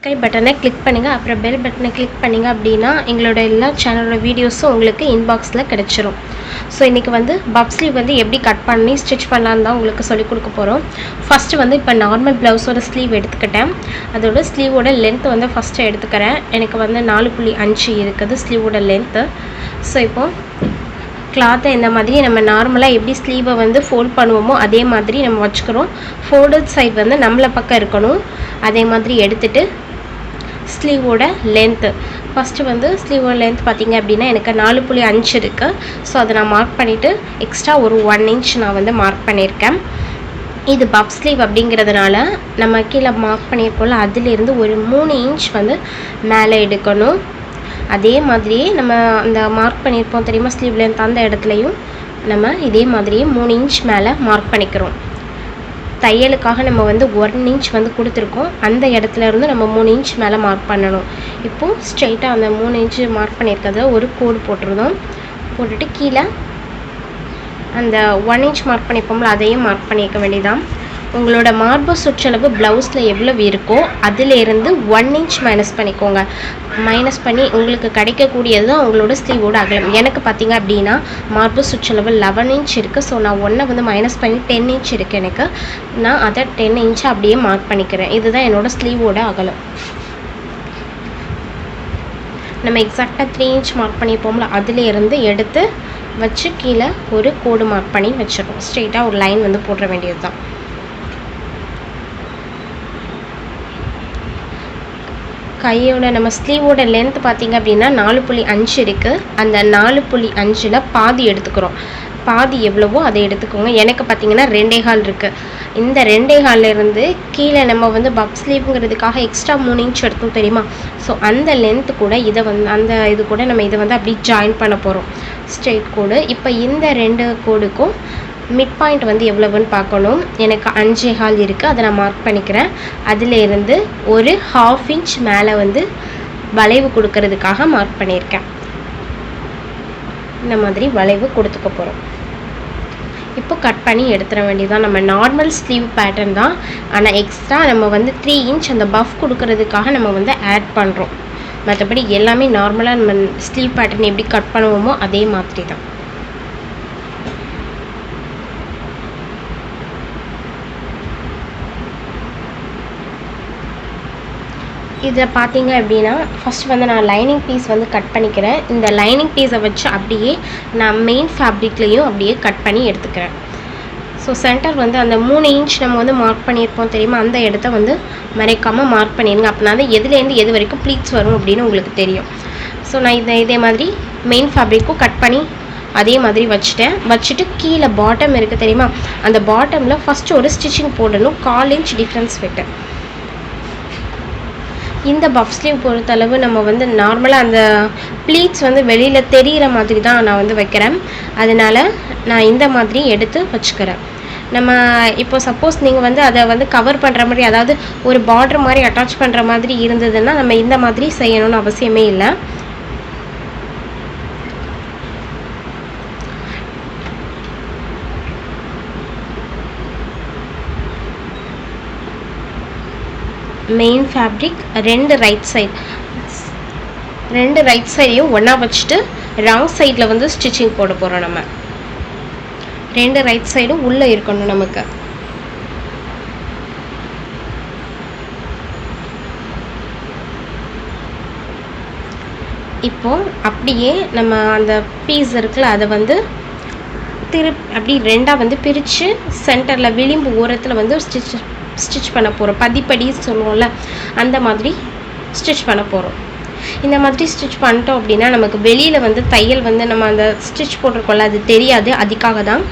பட்டனை கிளிக் பண்ணுங்கள். அப்புறம் பெல் பட்டனை கிளிக் பண்ணிங்க அப்படின்னா எங்களோட எல்லா சேனலோட வீடியோஸும் உங்களுக்கு இன்பாக்ஸில் கிடச்சிரும். ஸோ இன்றைக்கி பப் ஸ்லீவ் எப்படி கட் பண்ணி ஸ்டிச் பண்ணலான்னு தான் உங்களுக்கு சொல்லிக் கொடுக்க போகிறோம். ஃபஸ்ட்டு இப்போ நார்மல் ப்ளவுஸோட ஸ்லீவ் எடுத்துக்கிட்டேன். அதோட ஸ்லீவோட லென்த்து ஃபஸ்ட்டு எடுத்துக்கிறேன். எனக்கு 4.5 இருக்குது ஸ்லீவோட லென்த்து. ஸோ இப்போது கிளாத்தை இந்த மாதிரி நம்ம நார்மலாக எப்படி ஸ்லீவை ஃபோல்ட் பண்ணுவோமோ அதே மாதிரி நம்ம வச்சுக்கிறோம். ஃபோல்டட் சைட் நம்மளை பக்கம் இருக்கணும். அதே மாதிரி எடுத்துகிட்டு ஸ்லீவோட லென்த்து ஃபஸ்ட்டு ஸ்லீவோட லென்த் பார்த்திங்க அப்படின்னா எனக்கு 4.5 இருக்குது. ஸோ அதை நான் மார்க் பண்ணிவிட்டு எக்ஸ்ட்ரா ஒரு 1 இன்ச் நான் மார்க் பண்ணியிருக்கேன். இது பப் ஸ்லீவ் அப்படிங்கிறதுனால நம்ம கீழே மார்க் பண்ணியிருக்கோம்ல அதிலேருந்து ஒரு 3 இன்ச் மேலே எடுக்கணும். அதே மாதிரியே நம்ம அந்த மார்க் பண்ணியிருப்போம் தெரியுமா ஸ்லீவ் லென்த், அந்த இடத்துலையும் நம்ம இதே மாதிரியே 3 இன்ச் மேலே மார்க் பண்ணிக்கிறோம். தையலுக்காக நம்ம 1 இன்ச் கொடுத்துருக்கோம். அந்த இடத்துல இருந்து நம்ம 3 இன்ச் மேலே மார்க் பண்ணணும். இப்போது ஸ்ட்ரெயிட்டாக அந்த 3 இன்ச்சு மார்க் பண்ணியிருக்கிறத ஒரு கோடு போட்டுருந்தோம். போட்டுட்டு கீழே அந்த 1 இன்ச் மார்க் பண்ணிப்போம்ல அதையும் மார்க் பண்ணிக்க வேண்டியதான். உங்களோட மார்பு சுற்றளவு ப்ளவுஸில் எவ்வளவு இருக்கோ அதிலேருந்து 1 இன்ச் மைனஸ் பண்ணிக்கோங்க. மைனஸ் பண்ணி உங்களுக்கு கிடைக்கக்கூடியது தான் உங்களோட ஸ்லீவோட அகலம். எனக்கு பார்த்திங்க அப்படின்னா மார்பு சுற்றளவு 11 இன்ச் இருக்குது. ஸோ நான் 1 மைனஸ் பண்ணி 10 இன்ச் இருக்குது எனக்கு. நான் அதை 10 இன்ச்சை அப்படியே மார்க் பண்ணிக்கிறேன். இதுதான் என்னோடய ஸ்லீவோட அகலம். நம்ம எக்ஸாக்டாக 3 இன்ச் மார்க் பண்ணிப்போம்ல அதிலேருந்து எடுத்து வச்சு கீழே ஒரு கோடு மார்க் பண்ணி வச்சிடணும். ஸ்ட்ரெயிட்டாக ஒரு லைன் போட வேண்டியது தான். கையோட நம்ம ஸ்லீவோட லென்த் பார்த்திங்க அப்படின்னா 4.5 இருக்குது. அந்த 4.5ல் பாதி எடுத்துக்கிறோம். பாதி எவ்வளவோ அதை எடுத்துக்கோங்க. எனக்கு பார்த்திங்கன்னா 2.25 இருக்குது. இந்த 2.25லேருந்து கீழே நம்ம பப் ஸ்லீவுங்கிறதுக்காக எக்ஸ்ட்ரா 3 இன்ச் எடுத்தோம் தெரியுமா. ஸோ அந்த லென்த்து கூட இதை அந்த இது கூட நம்ம இதை அப்படி ஜாயின் பண்ண போகிறோம். ஸ்ட்ரெயிட் கோடு. இப்போ இந்த 2 கோடுக்கும் மிட் பாயிண்ட் எவ்வளவுன்னு பார்க்கணும். எனக்கு 5.25 இருக்குது. அதை நான் மார்க் பண்ணிக்கிறேன். அதிலேருந்து ஒரு 1/2 இன்ச் மேலே வளைவு கொடுக்கறதுக்காக மார்க் பண்ணியிருக்கேன். இந்த மாதிரி வளைவு கொடுத்துக்க போகிறோம். இப்போ கட் பண்ணி எடுத்துட வேண்டியதான். நம்ம நார்மல் ஸ்லீவ் பேட்டர்ன் தான். ஆனால் எக்ஸ்ட்ரா நம்ம 3 இன்ச் அந்த பஃப் கொடுக்கறதுக்காக நம்ம ஆட் பண்ணுறோம். மற்றபடி எல்லாமே நார்மலாக நம்ம ஸ்லீவ் பேட்டர்ன் எப்படி கட் பண்ணுவோமோ அதே மாதிரி தான். இதில் பார்த்தீங்க அப்படின்னா ஃபஸ்ட் நான் லைனிங் பீஸ் கட் பண்ணிக்கிறேன். இந்த லைனிங் பீஸை வச்சு அப்படியே நான் மெயின் ஃபேப்ரிக்லேயும் அப்படியே கட் பண்ணி எடுத்துக்கிறேன். ஸோ சென்டர் அந்த 3 இன்ச் நம்ம மார்க் பண்ணியிருப்போம் தெரியுமா, அந்த இடத்த மறைக்காமல் மார்க் பண்ணிடுங்க. அப்படின்னா தான் எதுலேருந்து எது வரைக்கும் ப்ளீட்ஸ் வரும் அப்படின்னு உங்களுக்கு தெரியும். ஸோ நான் இதே மாதிரி மெயின் ஃபேப்ரிக்கும் கட் பண்ணி அதே மாதிரி வச்சுட்டு கீழே பாட்டம் இருக்குது தெரியுமா, அந்த பாட்டமில் ஃபஸ்ட்டு ஒரு ஸ்டிச்சிங் போடணும். 1/4 இன்ச் டிஃப்ரென்ஸ் விட்டு. இந்த பஃப் ஸ்லீவ் பொறுத்தளவு நம்ம நார்மலாக அந்த ப்ளீட்ஸ் வெளியில் தெரிகிற மாதிரி தான் நான் வைக்கிறேன். அதனால் நான் இந்த மாதிரி எடுத்து வச்சுக்கிறேன். நம்ம இப்போ சப்போஸ் நீங்கள் அதை கவர் பண்ணுற மாதிரி, அதாவது ஒரு பார்டர் மாதிரி அட்டாச் பண்ணுற மாதிரி இருந்ததுன்னா நம்ம இந்த மாதிரி செய்யணும்னு அவசியமே இல்லை. மெயின் ஃபேப்ரிக் 2 ரைட் சைடையும் ஒன்றா வச்சுட்டு ராங் சைடில் ஸ்டிச்சிங் போட போகிறோம். நம்ம 2 ரைட் சைடும் உள்ளே இருக்கணும் நமக்கு. இப்போது அப்படியே நம்ம அந்த பீஸ் இருக்குல்ல அதை அப்படி 2ஆக பிரித்து சென்டரில் விளிம்பு ஓரத்தில் ஸ்டிச் பண்ண போகிறோம். பதிப்படி சொல்லுவோம்ல, அந்த மாதிரி ஸ்டிச் பண்ண போகிறோம். இந்த மாதிரி ஸ்டிச் பண்ணிட்டோம் அப்படின்னா நமக்கு வெளியில் தையல் நம்ம அந்த ஸ்டிச் போட்டிருக்கோம்ல அது தெரியாது. அதுக்காக தான்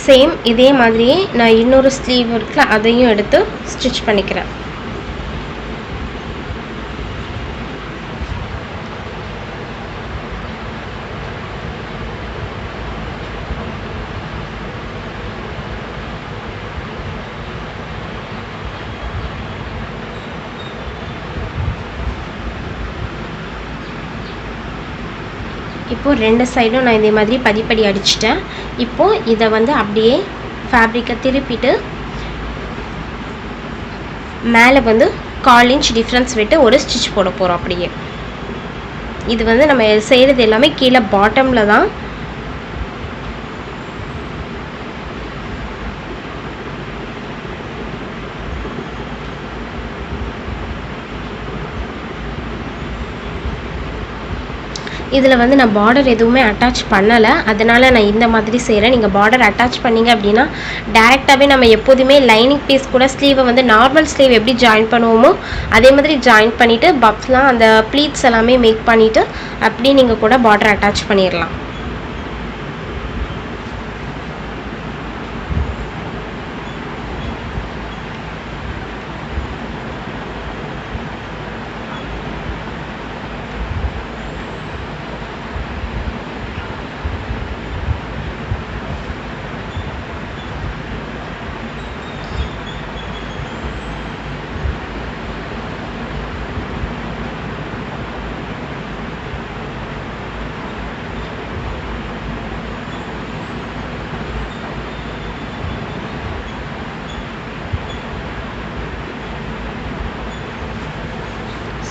சேம் இதே மாதிரியே நான் இன்னொரு ஸ்லீவ் இருக்குல்ல அதையும் எடுத்து ஸ்டிச் பண்ணிக்கிறேன். இப்போது 2 சைடும் நான் இதே மாதிரி பதிப்படி அடிச்சிட்டேன். இப்போது இதை வந்து அப்படியே ஃபேப்ரிக்கை திருப்பிட்டு மேலே வந்து 1/4 இன்ச் டிஃப்ரென்ஸ் விட்டு ஒரு ஸ்டிச் போட போகிறோம். அப்படியே இது வந்து நம்ம செய்கிறது எல்லாமே கீழே பாட்டமில் தான். இதில் வந்து நான் பார்டர் எதுவுமே அட்டாச் பண்ணலை, அதனால் நான் இந்த மாதிரி செய்கிறேன். நீங்கள் பார்டர் அட்டாச் பண்ணிங்க அப்படின்னா டேரெக்டாகவே நம்ம எப்போதுமே லைனிங் பீஸ் கூட ஸ்லீவை வந்து நார்மல் ஸ்லீவ் எப்படி ஜாயின் பண்ணுவோமோ அதே மாதிரி ஜாயின் பண்ணிவிட்டு பப்ஸ்லாம் அந்த ப்ளீட்ஸ் எல்லாமே மேக் பண்ணிவிட்டு அப்படியே நீங்கள் கூட பார்டர் அட்டாச் பண்ணிடலாம்.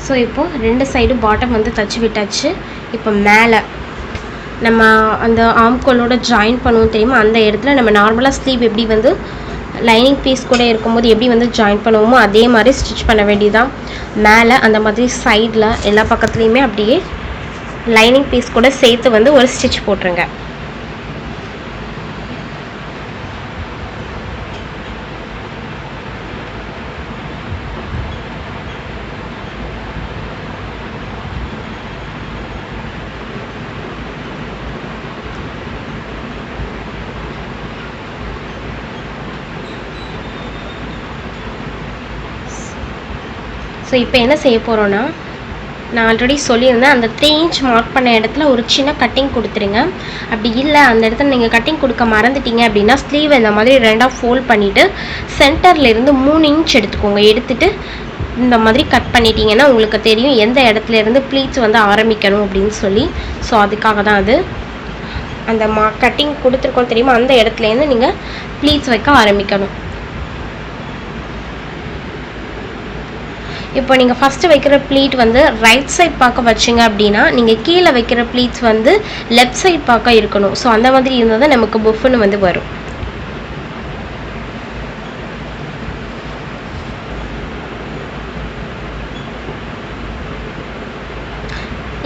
ஸோ இப்போது 2 சைடும் பாட்டம் வந்து தச்சு விட்டாச்சு. இப்போ மேலே நம்ம அந்த ஆம்கோலோட ஜாயின் பண்ணுவோம் தெரியுமா, அந்த இடத்துல நம்ம நார்மலாக ஸ்லீவ் எப்படி வந்து லைனிங் பீஸ் கூட இருக்கும்போது எப்படி வந்து ஜாயின் பண்ணுவோமோ அதே மாதிரி ஸ்டிச் பண்ண வேண்டியதான். மேலே அந்த மாதிரி சைடில் எல்லா பக்கத்துலேயுமே அப்படியே லைனிங் பீஸ் கூட சேர்த்து வந்து ஒரு ஸ்டிச் போட்டுருங்க. ஸோ இப்போ என்ன செய்ய போகிறோன்னா, நான் ஆல்ரெடி சொல்லியிருந்தேன் அந்த 3 இன்ச் மார்க் பண்ண இடத்துல ஒரு சின்ன கட்டிங் கொடுத்துருங்க. அப்படி இல்லை அந்த இடத்துல நீங்கள் கட்டிங் கொடுக்க மறந்துட்டீங்க அப்படின்னா ஸ்லீவை இந்த மாதிரி 2ஆக ஃபோல்ட் பண்ணிவிட்டு சென்டர்லேருந்து 3 இன்ச் எடுத்துக்கோங்க. எடுத்துகிட்டு இந்த மாதிரி கட் பண்ணிட்டீங்கன்னா உங்களுக்கு தெரியும் எந்த இடத்துலேருந்து ப்ளீட்ஸ் வந்து ஆரம்பிக்கணும் அப்படின்னு சொல்லி. ஸோ அதுக்காக தான் அது அந்த கட்டிங் கொடுத்துருக்கோம் தெரியுமா, அந்த இடத்துலேருந்து நீங்கள் ப்ளீட்ஸ் வைக்க ஆரம்பிக்கணும். இப்போ நீங்கள் ஃபஸ்ட்டு வைக்கிற ப்ளீட் வந்து ரைட் சைட் பார்க்க வச்சிங்க அப்படின்னா நீங்கள் கீழே வைக்கிற ப்ளீட்ஸ் வந்து லெஃப்ட் சைட் பார்க்க இருக்கணும். ஸோ அந்த மாதிரி இருந்தால் தான் நமக்கு புஃப்னு வந்து வரும்.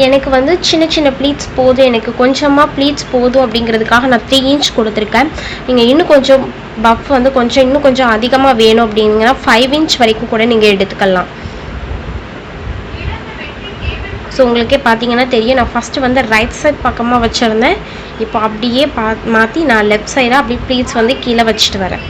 எனக்கு வந்து சின்ன சின்ன ப்ளீட்ஸ் போதும், எனக்கு கொஞ்சமாக ப்ளீட்ஸ் போதும் அப்படிங்கிறதுக்காக நான் 3 இன்ச் கொடுத்துருக்கேன். நீங்கள் இன்னும் கொஞ்சம் பஃப் வந்து இன்னும் கொஞ்சம் அதிகமாக வேணும் அப்படிங்கன்னா 5 இன்ச் வரைக்கும் கூட நீங்கள் எடுத்துக்கலாம். ஸோ உங்களுக்கே பார்த்தீங்கன்னா தெரியும், நான் ஃபஸ்ட்டு வந்து ரைட் சைட் பக்கமாக வச்சுருந்தேன். இப்போ அப்படியே மாற்றி நான் லெஃப்ட் சைடாக அப்படி ப்ளீட்ஸ் வந்து கீழே வச்சுட்டு வரேன்.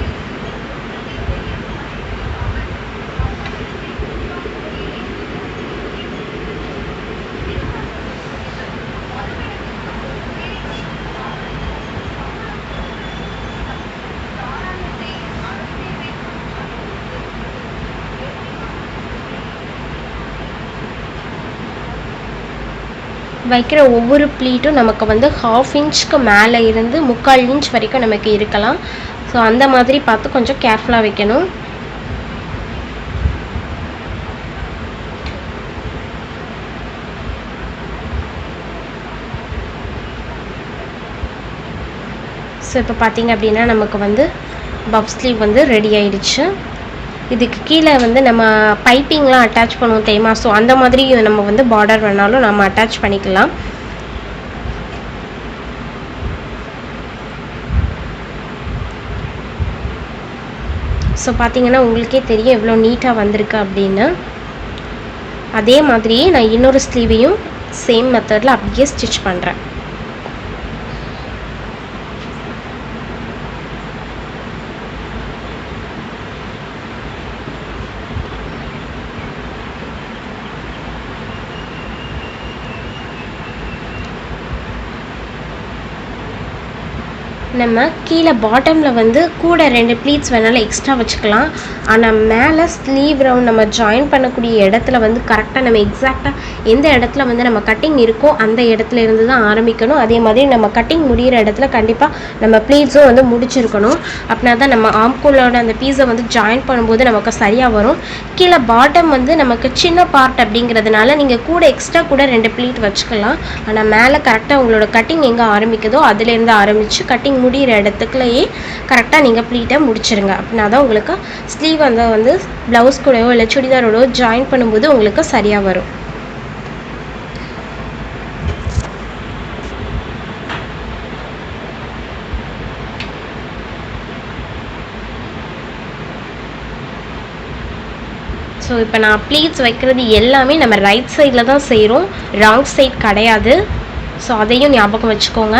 வைக்கிற ஒவ்வொரு ப்ளீட்டும் நமக்கு வந்து 1/2 இன்ச்சுக்கு மேலே இருந்து 3/4 இன்ச் வரைக்கும் நமக்கு இருக்கலாம். ஸோ அந்த மாதிரி பார்த்து கொஞ்சம் கேர்ஃபுல்லாக வைக்கணும். ஸோ இப்போ பார்த்தீங்க அப்படின்னா நமக்கு வந்து பஃப் ஸ்லீவ் வந்து ரெடி ஆயிடுச்சு. இதுக்கு கீழே வந்து நம்ம பைப்பிங்லாம் அட்டாச் பண்ணுவோம் தெரியுமா, ஸோ அந்த மாதிரி நம்ம வந்து பார்டர் வேணாலும் நம்ம அட்டாச் பண்ணிக்கலாம். ஸோ பார்த்தீங்கன்னா உங்களுக்கே தெரியும் எவ்வளோ நீட்டாக வந்திருக்கு அப்படின்னு. அதே மாதிரியே நான் இன்னொரு ஸ்லீவையும் சேம் மெத்தடில் அப்படியே ஸ்டிச் பண்ணுறேன். நம்ம கீழே பாட்டமில் வந்து கூட 2 ப்ளீட்ஸ் வேணாலும் எக்ஸ்ட்ரா வச்சுக்கலாம். ஆனால் மேலே ஸ்லீவ் ரவுண்ட் நம்ம ஜாயின் பண்ணக்கூடிய இடத்துல வந்து கரெக்டாக நம்ம எக்ஸாக்டாக எந்த இடத்துல வந்து நம்ம கட்டிங் இருக்கோ அந்த இடத்துல இருந்து தான் ஆரம்பிக்கணும். அதே மாதிரி நம்ம கட்டிங் முடிகிற இடத்துல கண்டிப்பாக நம்ம ப்ளீட்ஸும் வந்து முடிச்சிருக்கணும். அப்படின்னா தான் நம்ம ஆம்கோலோட அந்த பீஸை வந்து ஜாயின் பண்ணும்போது நமக்கு சரியாக வரும். கீழே பாட்டம் வந்து நமக்கு சின்ன பார்ட் அப்படிங்கிறதுனால நீங்கள் கூட எக்ஸ்ட்ரா கூட 2 ப்ளீட் வச்சுக்கலாம். ஆனால் மேலே கரெக்டாக உங்களோட கட்டிங் எங்கே ஆரம்பிக்குதோ அதுலேருந்து ஆரம்பித்து கட்டிங் முடிகிற இடத்துக்குள்ளேயே கரெக்டாக நீங்கள் ப்ளீட்டை முடிச்சிருங்க. அப்படின்னா தான் உங்களுக்கு ஸ்லீவ் வந்து ப்ளவுஸ் கூடவோ இல்லை சுடிதாரோடோ ஜாயின் பண்ணும்போது உங்களுக்கு சரியாக வரும். ஸோ இப்போ நான் ப்ளீட்ஸ் வைக்கிறது எல்லாமே நம்ம ரைட் சைடில் தான் செய்கிறோம், ராங் சைட் கிடையாது. ஸோ அதையும் ஞாபகம் வச்சுக்கோங்க.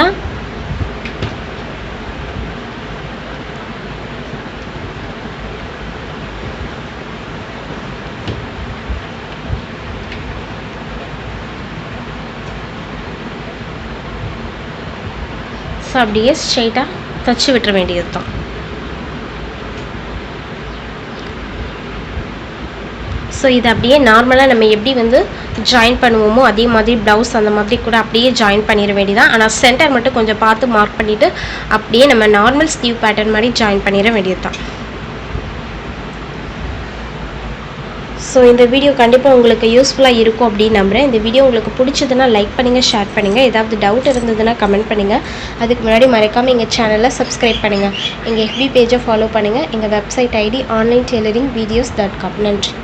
ஸோ அப்படியே ஸ்ட்ரெயிட்டாக தச்சு விட்டுற வேண்டியது தான். ஸோ இது அப்படியே நார்மலாக நம்ம எப்படி வந்து ஜாயின் பண்ணுவோமோ அதே மாதிரி ப்ளவுஸ் அந்த மாதிரி கூட அப்படியே ஜாயின் பண்ணிட வேண்டியதான். ஆனால் சென்டர் மட்டும் கொஞ்சம் பார்த்து மார்க் பண்ணிவிட்டு அப்படியே நம்ம நார்மல் ஸ்லீவ் பேட்டர்ன் மாதிரி ஜாயின் பண்ணிட வேண்டியது தான். ஸோ இந்த வீடியோ கண்டிப்பாக உங்களுக்கு யூஸ்ஃபுல்லாக இருக்கும் அப்படின்னு நம்புகிறேன். இந்த வீடியோ உங்களுக்கு பிடிச்சதுன்னா லைக் பண்ணுங்கள், ஷேர் பண்ணுங்கள். ஏதாவது டவுட் இருந்ததுன்னா கமெண்ட் பண்ணுங்கள். அதுக்கு முன்னாடி மறக்காமல் எங்கள் சேனலில் சப்ஸ்கிரைப் பண்ணுங்கள். எங்கள் FB பேஜை ஃபாலோ பண்ணுங்கள். எங்கள் வெப்சைட் ID onlinetailoringvideos.com. நன்றி.